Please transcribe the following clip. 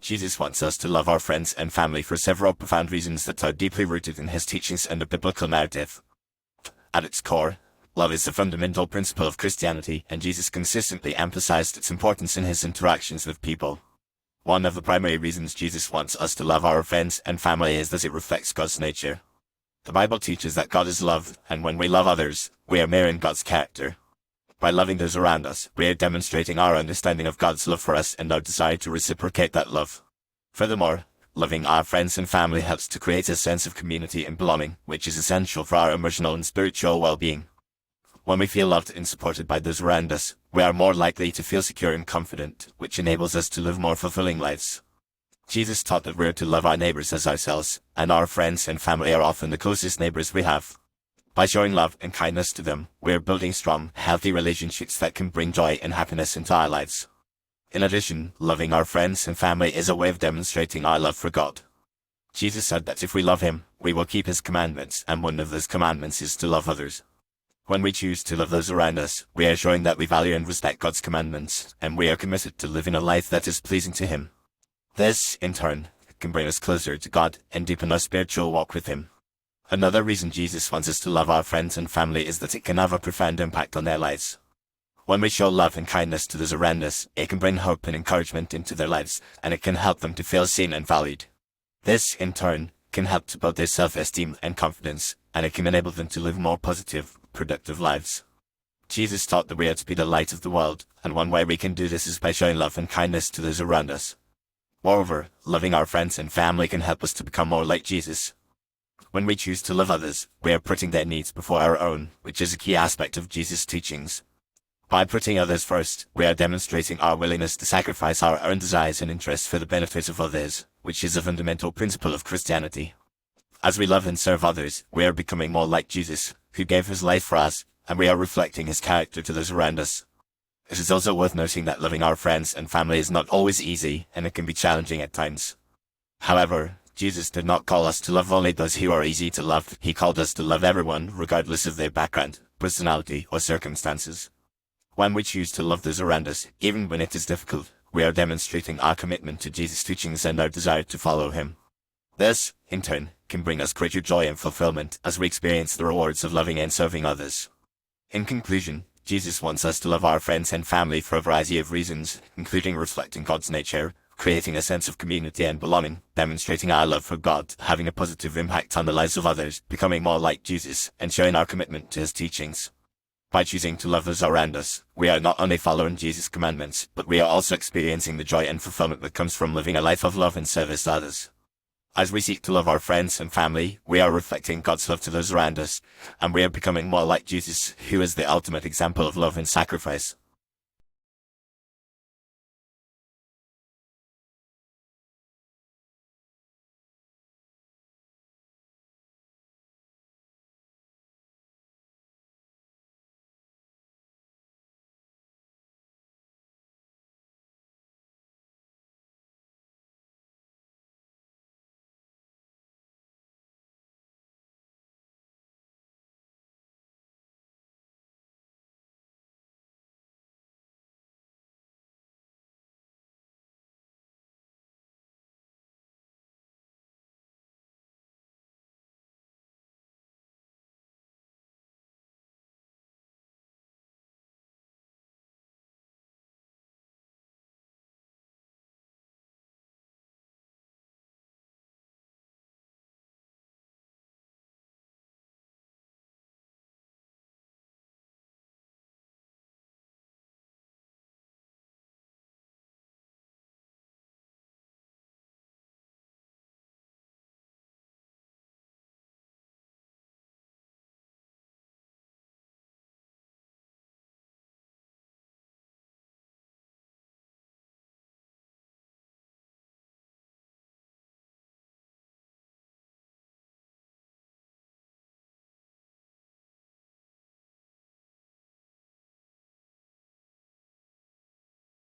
Jesus wants us to love our friends and family for several profound reasons that are deeply rooted in his teachings and the biblical narrative. At its core, love is the fundamental principle of Christianity, and Jesus consistently emphasized its importance in his interactions with people. One of the primary reasons Jesus wants us to love our friends and family is that it reflects God's nature. The Bible teaches that God is love, and when we love others, we are mirroring God's character. By loving those around us, we are demonstrating our understanding of God's love for us and our desire to reciprocate that love. Furthermore, loving our friends and family helps to create a sense of community and belonging, which is essential for our emotional and spiritual well-being. When we feel loved and supported by those around us, we are more likely to feel secure and confident, which enables us to live more fulfilling lives. Jesus taught that we are to love our neighbors as ourselves, and our friends and family are often the closest neighbors we have. By showing love and kindness to them, we are building strong, healthy relationships that can bring joy and happiness into our lives. In addition, loving our friends and family is a way of demonstrating our love for God. Jesus said that if we love him, we will keep his commandments, and one of those commandments is to love others. When we choose to love those around us, we are showing that we value and respect God's commandments, and we are committed to living a life that is pleasing to him. This, in turn, can bring us closer to God and deepen our spiritual walk with him. Another reason Jesus wants us to love our friends and family is that it can have a profound impact on their lives. When we show love and kindness to those around us, it can bring hope and encouragement into their lives, and it can help them to feel seen and valued. This, in turn, can help to build their self-esteem and confidence, and it can enable them to live more positive, productive lives. Jesus taught that we are to be the light of the world, and one way we can do this is by showing love and kindness to those around us. Moreover, loving our friends and family can help us to become more like Jesus. When we choose to love others, we are putting their needs before our own, which is a key aspect of Jesus' teachings. By putting others first, we are demonstrating our willingness to sacrifice our own desires and interests for the benefit of others, which is a fundamental principle of Christianity. As we love and serve others, we are becoming more like Jesus, who gave his life for us, and we are reflecting his character to those around us. It is also worth noting that loving our friends and family is not always easy, and it can be challenging at times. However, Jesus did not call us to love only those who are easy to love. He called us to love everyone, regardless of their background, personality, or circumstances. When we choose to love those around us, even when it is difficult, we are demonstrating our commitment to Jesus' teachings and our desire to follow him. This, in turn, can bring us greater joy and fulfillment as we experience the rewards of loving and serving others. In conclusion, Jesus wants us to love our friends and family for a variety of reasons, including reflecting God's nature, creating a sense of community and belonging, demonstrating our love for God, having a positive impact on the lives of others, becoming more like Jesus, and showing our commitment to his teachings. By choosing to love those around us, we are not only following Jesus' commandments, but we are also experiencing the joy and fulfillment that comes from living a life of love and service to others. As we seek to love our friends and family, we are reflecting God's love to those around us, and we are becoming more like Jesus, who is the ultimate example of love and sacrifice.